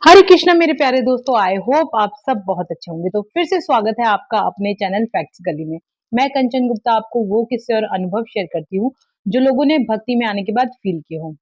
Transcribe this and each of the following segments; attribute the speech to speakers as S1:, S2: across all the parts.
S1: हरे कृष्णा मेरे प्यारे दोस्तों, आई होप आप सब बहुत अच्छे होंगे। तो फिर से स्वागत है आपका अपने चैनल फैक्ट्स गली में। मैं कंचन गुप्ता आपको वो किस्से और अनुभव शेयर करती हूँ जो लोगों ने भक्ति में आने के बाद फील किए हों।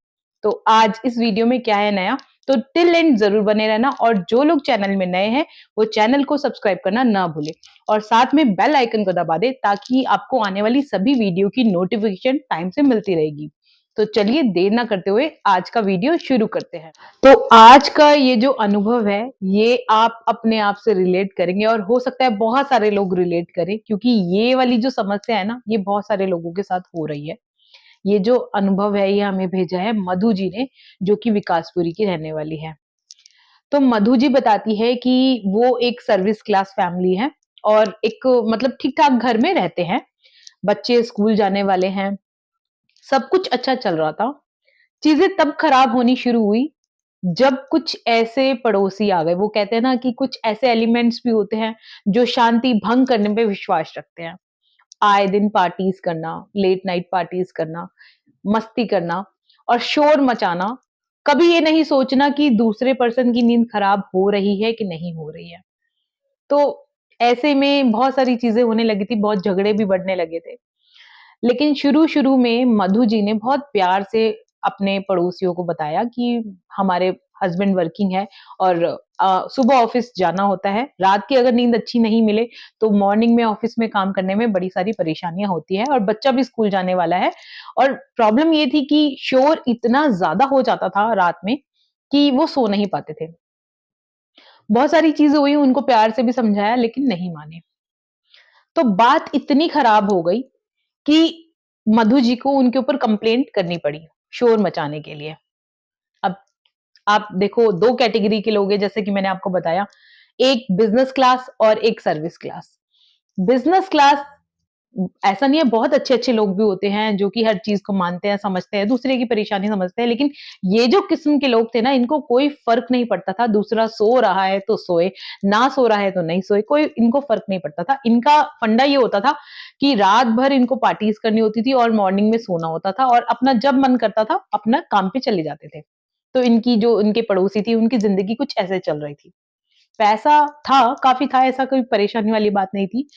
S1: तो आज इस वीडियो में क्या है नया, तो टिल एंड जरूर बने रहना, और जो लोग चैनल में नए हैं वो चैनल को सब्सक्राइब करना ना भूले और साथ में बेल आइकन को दबा दे ताकि आपको आने वाली सभी वीडियो की नोटिफिकेशन टाइम से मिलती रहेगी। तो चलिए देर ना करते हुए आज का वीडियो शुरू करते हैं। तो आज का ये जो अनुभव है, ये आप अपने आप से रिलेट करेंगे और हो सकता है बहुत सारे लोग रिलेट करें, क्योंकि ये वाली जो समस्या है ना, ये बहुत सारे लोगों के साथ हो रही है। ये जो अनुभव है, ये हमें भेजा है मधु जी ने, जो कि विकासपुरी की रहने वाली है। तो मधु जी बताती है कि वो एक सर्विस क्लास फैमिली है और एक मतलब ठीक-ठाक घर में रहते हैं। बच्चे स्कूल जाने वाले हैं, सब कुछ अच्छा चल रहा था। चीज़ें तब खराब होनी शुरू हुई जब कुछ ऐसे पड़ोसी आ गए। वो कहते हैं ना कि कुछ ऐसे एलिमेंट्स भी होते हैं जो शांति भंग करने पे विश्वास रखते हैं। आए दिन पार्टीज करना, लेट नाइट पार्टीज करना, मस्ती करना और शोर मचाना। कभी ये नहीं सोचना कि दूसरे पर्सन की नींद खराब हो रही है कि नहीं हो रही है। तो ऐसे में बहुत सारी चीजें होने लगी थी, बहुत झगड़े भी बढ़ने लगे थे। लेकिन शुरू-शुरू में मधु जी ने बहुत प्यार से अपने पड़ोसियों को बताया कि हमारे हस्बैंड वर्किंग है और सुबह ऑफिस जाना होता है। रात की अगर नींद अच्छी नहीं मिले, तो मॉर्निंग में ऑफिस में काम करने में बड़ी सारी परेशानियाँ होती हैं और बच्चा भी स्कूल जाने वाला है। और प्रॉब्लम ये थी कि शोर इतना ज़्यादा हो जाता था रात में कि वो सो नहीं पाते थे। बहुत सारी चीज़ें हुई, उनको प्यार से भी समझाया लेकिन नहीं माने। तो बात इतनी खराब हो गई कि मधु जी को उनके ऊपर कंप्लेंट करनी पड़ी, शोर मचाने के लिए। अब आप देखो 2 कैटेगरी के लोग हैं, जैसे कि मैंने आपको बताया, एक बिज़नेस क्लास और एक सर्विस क्लास। बिज़नेस क्लास ऐसा नहीं है, बहुत अच्छे-अच्छे लोग भी होते हैं जो कि हर चीज़ को मानते हैं, समझते हैं, दूसरे की परेशानी समझते हैं, लेकिन ये जो किस्म के लोग थे ना, इनको कोई फ़र्क नहीं पड़ता था, दूसरा सो रहा है तो सोए, ना सो रहा है तो नहीं सोए, कोई इनको फ़र्क नहीं पड़ता था। इनका फंडा ये होता था कि रात भर इनको पार्टीज़ करनी होती थी और मॉर्निंग में सोना होता था और अपना जब मन करता था, अपना काम पे चले जाते थे। तो इनकी जो इनके पड़ोसी थी, उनकी ज़िंदगी कुछ ऐसे चल रही थी। पैसा था, काफ़ी था, ऐसा कोई परेशानी वाली बात नहीं थी।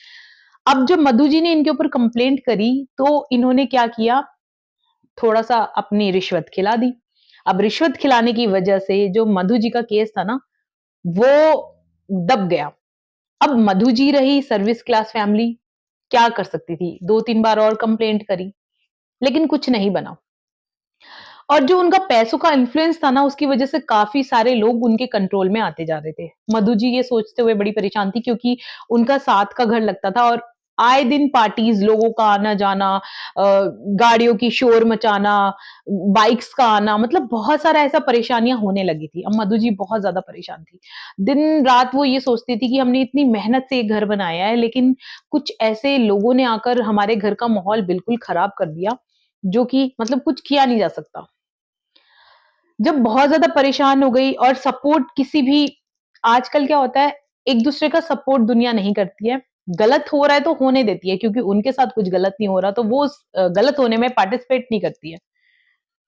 S1: अब जब मधु जी ने इनके ऊपर कंप्लेंट करी, तो इन्होंने क्या किया, थोड़ा-सा अपनी रिश्वत खिला दी। अब रिश्वत खिलाने की वजह से जो मधु जी का केस था ना, वो दब गया। अब मधु जी रही सर्विस क्लास फैमिली, क्या कर सकती थी? 2-3 बार और कंप्लेंट करी, लेकिन कुछ नहीं बना। और जो उनका पैसों का इन्फ्लुएंस था ना, उसकी वजह से काफ़ी सारे लोग उनके कंट्रोल में आते जा रहे थे। मधु जी ये सोचते हुए बड़ी परेशान थी, क्योंकि उनका साथ का घर लगता था और आए दिन पार्टीज़, लोगों का आना-जाना, गाड़ियों की शोर मचाना, बाइक्स का आना, मतलब बहुत सारा ऐसा परेशानियाँ होने लगी थी। अब मधु जी बहुत ज़्यादा परेशान थी। दिन-रात वो ये सोचती थी कि हमने इतनी मेहनत से ये घर बनाया है, लेकिन कुछ ऐसे लोगों ने आकर हमारे घर का माहौल बिल्कुल खराब कर दिया, जो कि मतलब कुछ किया नहीं जा सकता। जब बहुत ज़्यादा परेशान हो गई और सपोर्ट किसी भी, आजकल क्या होता है, एक-दूसरे का सपोर्ट दुनिया नहीं करती है। गलत हो रहा है तो होने देती है, क्योंकि उनके साथ कुछ गलत नहीं हो रहा, तो वो उस गलत होने में पार्टिसिपेट नहीं करती है।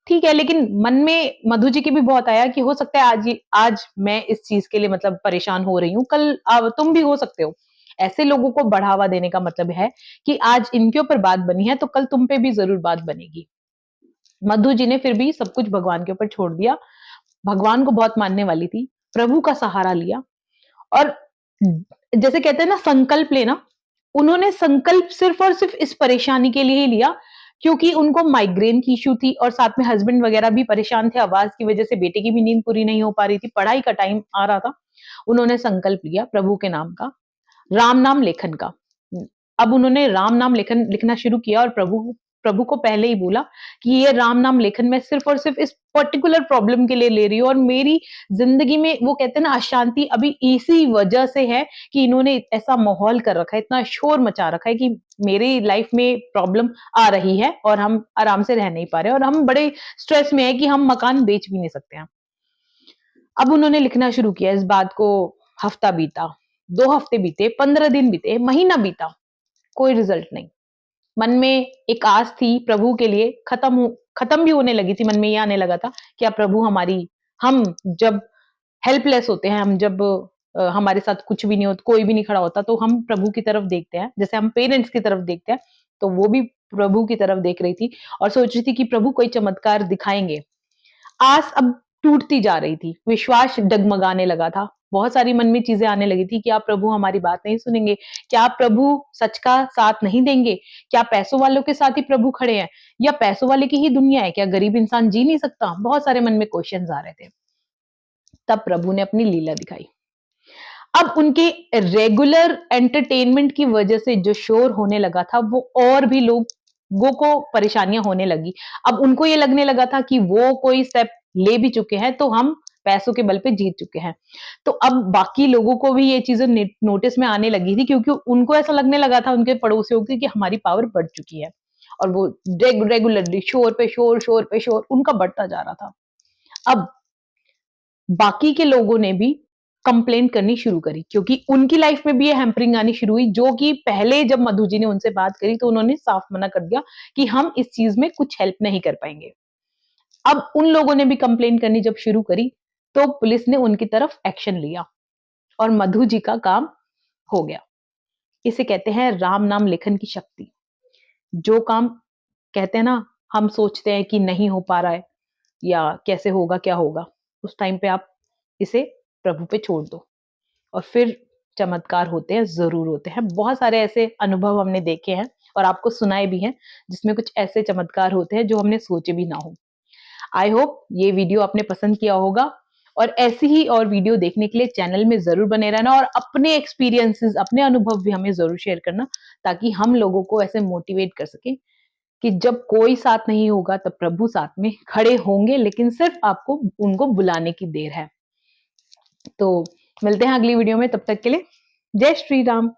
S1: ठीक है, लेकिन मन में मधु जी के भी बहुत आया कि हो सकता है आज मैं इस चीज़ के लिए मतलब परेशान हो रही हूँ, कल तुम भी हो सकते हो। ऐसे लोगों को बढ़ावा देने का मतलब है कि आज इनके ऊपर बात बनी है, तो कल तुम पे भी ज़रूर बात बनेगी। मधु जी ने फिर भी सब कुछ भगवान के ऊपर छोड़ दिया। भगवान को बहुत मानने वाली थी, प्रभु का सहारा लिया और जैसे कहते हैं ना संकल्प लेना, उन्होंने संकल्प सिर्फ़ और सिर्फ़ इस परेशानी के लिए ही लिया, क्योंकि उनको माइग्रेन की इश्यू थी और साथ में हस्बैंड वगैरह भी परेशान थे, आवाज़ की वज़ह से बेटे की भी नींद पूरी नहीं हो पा रही थी, पढ़ाई का टाइम आ रहा था। उन्होंने संकल्प लिया प्रभु के नाम का, राम नाम लेखन का। अब उन्होंने राम नाम लेखन लिखना शुरू किया और प्रभु प्रभु को पहले ही बोला कि ये राम नाम लेखन मैं सिर्फ़ और सिर्फ़ इस पर्टिकुलर प्रॉब्लम के लिए ले रही हूँ और मेरी ज़िंदगी में वो कहते हैं ना अशांति अभी इसी वजह से है कि इन्होंने ऐसा माहौल कर रखा है, इतना शोर मचा रखा है कि मेरी लाइफ़ में प्रॉब्लम आ रही है और हम आराम से रह नहीं पा रहे हैं और हम बड़े स्ट्रेस में हैं कि हम मकान बेच भी नहीं सकते हैं। अब उन्होंने लिखना शुरू किया, इस बात को हफ्ता बीता, 2 हफ्ते बीते, 15 दिन बीते, महीना बीता, कोई रिज़ल्ट नहीं। मन में एक आस थी प्रभु के लिए, खत्म भी होने लगी थी, मन में ये आने लगा था, क्या प्रभु हमारी, हम जब हेल्पलेस होते हैं हम जब हमारे साथ कुछ भी नहीं होता, कोई भी नहीं खड़ा होता, तो हम प्रभु की तरफ देखते हैं। जैसे हम पेरेंट्स की तरफ देखते हैं, तो वो भी प्रभु की तरफ देख रही थी और सोच रही थी कि प्रभु कोई चमत्कार दिखाएँगे। आस अब टूटती जा रही थी, विश्वास डगमगाने लगा था। बहुत सारी मन में चीज़ें आने लगी थी, क्या प्रभु हमारी बात नहीं सुनेंगे? क्या प्रभु सच का साथ नहीं देंगे? क्या पैसों वालों के साथ ही प्रभु खड़े हैं? या पैसों वाले की ही दुनिया है? क्या गरीब इंसान जी नहीं सकता? बहुत सारे मन में क्वेश्चन्स आ रहे थे। तब प्रभु ने अपनी लीला दिखाई। अब उनके रेगुलर एंटरटेनमेंट की वजह से जो शोर होने लगा था, वो और भी लोगों को परेशानियां होने लगी। अब उनको ये लगने लगा था कि वो कोई स्टेप ले भी चुके हैं, तो हम पैसों के बल पे जीत चुके हैं। तो अब बाकी लोगों को भी ये चीजें नोटिस में आने लगी थी, क्योंकि उनको ऐसा लगने लगा था उनके पड़ोसियों की कि हमारी पावर बढ़ चुकी है। और वो रेगुलरली शोर पे शोर, शोर पे शोर उनका बढ़ता जा रहा था। अब बाकी के लोगों ने भी कंप्लेंट करनी शुरू करी, क्योंकि उनकी लाइफ में भी ये हैम्परिंग आनी शुरू हुई, जो कि पहले जब मधु जी ने उनसे बात करी तो उन्होंने साफ मना कर दिया कि हम इस चीज में कुछ हेल्प नहीं कर पाएंगे। अब उन लोगों ने भी कंप्लेंट करनी जब शुरू करी, तो पुलिस ने उनकी तरफ एक्शन लिया और मधु जी का काम हो गया। इसे कहते हैं राम नाम लेखन की शक्ति। जो काम कहते हैं ना, हम सोचते हैं कि नहीं हो पा रहा है या कैसे होगा, क्या होगा, उस टाइम पे आप इसे प्रभु पे छोड़ दो और फिर चमत्कार होते हैं, ज़रूर होते हैं। बहुत सारे ऐसे अनुभव हमने देखे हैं और आपको सुनाए भी हैं, जिसमें कुछ ऐसे चमत्कार होते हैं जो हमने सोचे भी ना हो। आई होप ये वीडियो आपने पसंद किया होगा और ऐसी ही और वीडियो देखने के लिए चैनल में ज़रूर बने रहना और अपने एक्सपीरियंसेस, अपने अनुभव भी हमें ज़रूर शेयर करना, ताकि हम लोगों को ऐसे मोटिवेट कर सकें कि जब कोई साथ नहीं होगा तब प्रभु साथ में खड़े होंगे, लेकिन सिर्फ आपको उनको बुलाने की देर है। तो मिलते हैं अगली वीडियो में, तब तक के लिए जय श्री राम।